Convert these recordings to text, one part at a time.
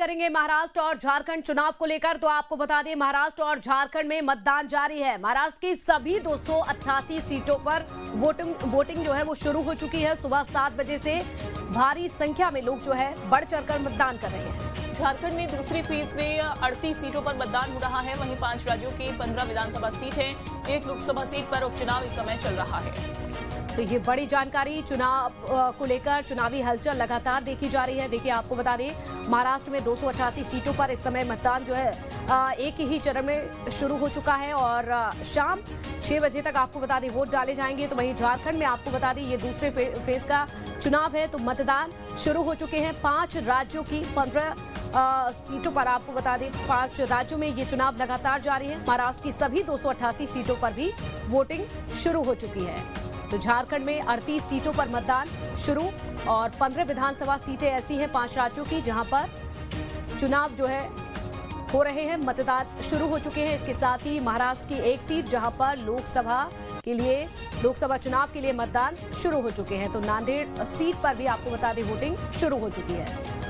करेंगे महाराष्ट्र और झारखंड चुनाव को लेकर। तो आपको बता दें, महाराष्ट्र और झारखंड में मतदान जारी है। महाराष्ट्र की सभी 288 सीटों पर वोटिंग जो है वो शुरू हो चुकी है। सुबह 7 बजे से भारी संख्या में लोग जो है बढ़ चढ़कर मतदान कर रहे हैं। झारखंड में दूसरी फेज में 38 सीटों पर मतदान हो रहा है। वहीं 5 राज्यों की 15 विधानसभा सीट है। 1 लोकसभा सीट पर उपचुनाव इस समय चल रहा है। तो ये बड़ी जानकारी चुनाव को लेकर चुनावी हलचल लगातार देखी जा रही है। देखिए, आपको बता दें, महाराष्ट्र में 288 सीटों पर इस समय मतदान जो है एक ही चरण में शुरू हो चुका है और शाम 6 बजे तक आपको बता दें वोट डाले जाएंगे। तो वहीं झारखंड में आपको बता दें ये दूसरे फेज का चुनाव है, तो मतदान शुरू हो चुके हैं। 5 राज्यों की 15 सीटों पर आपको बता दें 5 राज्यों में ये चुनाव लगातार जारी है। महाराष्ट्र की सभी 288 सीटों पर भी वोटिंग शुरू हो चुकी है। तो झारखंड में 38 सीटों पर मतदान शुरू और 15 विधानसभा सीटें ऐसी हैं 5 राज्यों की जहां पर चुनाव जो है हो रहे हैं, मतदान शुरू हो चुके हैं। इसके साथ ही महाराष्ट्र की 1 सीट जहां पर लोकसभा चुनाव के लिए मतदान शुरू हो चुके हैं। तो नांदेड़ सीट पर भी आपको बता दें वोटिंग शुरू हो चुकी है।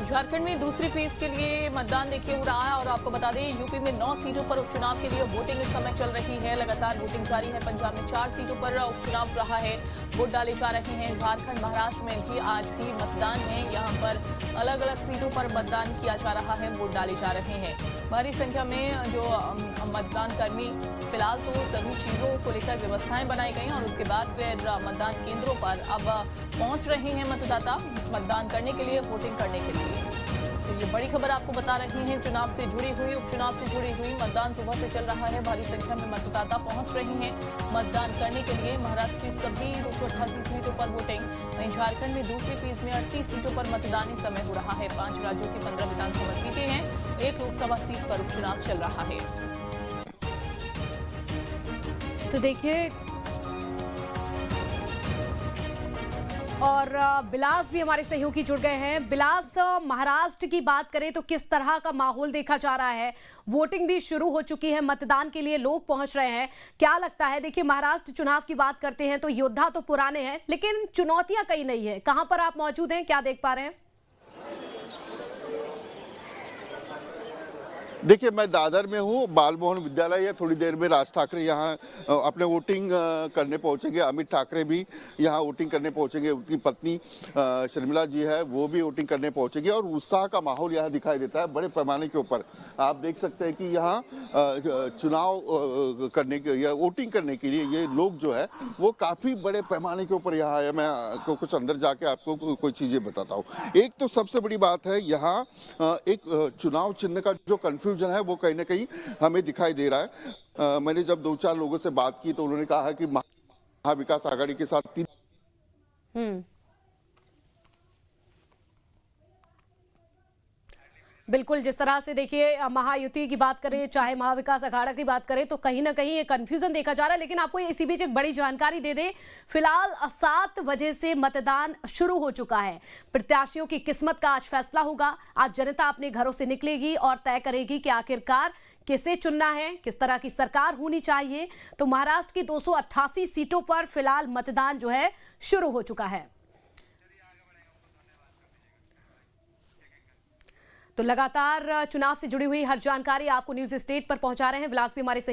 झारखंड में दूसरी फेज के लिए मतदान देखिए हो रहा है और आपको बता दें यूपी में 9 सीटों पर उपचुनाव के लिए वोटिंग इस समय चल रही है। लगातार वोटिंग जारी है। पंजाब में 4 सीटों पर उपचुनाव रहा है, वोट डाले जा रहे हैं। झारखंड महाराष्ट्र में भी आज भी मतदान है। यहाँ पर अलग अलग सीटों पर मतदान किया जा रहा है, वोट डाले जा रहे हैं। भारी संख्या में जो मतदान कर्मी फिलहाल तो सभी चीजों को लेकर व्यवस्थाएं बनाई गई और उसके बाद फिर मतदान केंद्रों पर अब पहुंच रहे हैं मतदाता मतदान करने के लिए, वोटिंग करने के लिए। तो ये बड़ी खबर आपको बता रही हैं चुनाव से जुड़ी हुई, उपचुनाव से जुड़ी हुई। मतदान सुबह से चल रहा है, भारी संख्या में मतदाता पहुंच रहे हैं मतदान करने के लिए। महाराष्ट्र की सभी 288 सीटों पर वोटिंग। वहीं झारखंड में दूसरी फेज में 38 सीटों पर मतदान इस समय हो रहा है। 5 राज्यों की 15 विधानसभा सीटें हैं। 1 लोकसभा सीट पर उपचुनाव चल रहा है। तो देखिए, और बिलास भी हमारे सहयोगी जुड़ गए हैं। बिलास, महाराष्ट्र की बात करें तो किस तरह का माहौल देखा जा रहा है? वोटिंग भी शुरू हो चुकी है, मतदान के लिए लोग पहुंच रहे हैं, क्या लगता है? देखिए, महाराष्ट्र चुनाव की बात करते हैं तो योद्धा तो पुराने हैं, लेकिन चुनौतियां कई नई है। कहां पर आप मौजूद हैं, क्या देख पा रहे हैं? देखिए, मैं दादर में हूँ, बाल भवन विद्यालय है। थोड़ी देर में राज ठाकरे यहाँ अपने वोटिंग करने पहुँचेंगे। अमित ठाकरे भी यहाँ वोटिंग करने पहुँचेंगे। उनकी पत्नी शर्मिला जी है, वो भी वोटिंग करने पहुँचेंगे और उत्साह का माहौल यहाँ दिखाई देता है बड़े पैमाने के ऊपर। आप देख सकते हैं कि यहाँ चुनाव करने के या वोटिंग करने के लिए ये लोग जो है वो काफ़ी बड़े पैमाने के ऊपर यहाँ आए। मैं आपको कुछ अंदर जाके आपको कोई चीज़ें बताता हूँ। एक तो सबसे बड़ी बात है, यहाँ एक चुनाव चिन्ह का जो कन्फ्यूजन है वो कहीं ना कहीं हमें दिखाई दे रहा है। मैंने जब 2-4 लोगों से बात की तो उन्होंने कहा है कि महाविकास आघाड़ी के साथ 3 बिल्कुल, जिस तरह से देखिए महायुति की बात करें, चाहे महाविकास अखाड़ा की बात करें, तो कहीं ना कहीं ये कंफ्यूजन देखा जा रहा है। लेकिन आपको इसी बीच एक बड़ी जानकारी दे दें, फिलहाल 7 बजे से मतदान शुरू हो चुका है। प्रत्याशियों की किस्मत का आज फैसला होगा। आज जनता अपने घरों से निकलेगी और तय करेगी कि आखिरकार किसे चुनना है, किस तरह की सरकार होनी चाहिए। तो महाराष्ट्र की 288 सीटों पर फिलहाल मतदान जो है शुरू हो चुका है। तो लगातार चुनाव से जुड़ी हुई हर जानकारी आपको न्यूज स्टेट पर पहुंचा रहे हैं। विलास भी हमारे सहयोगी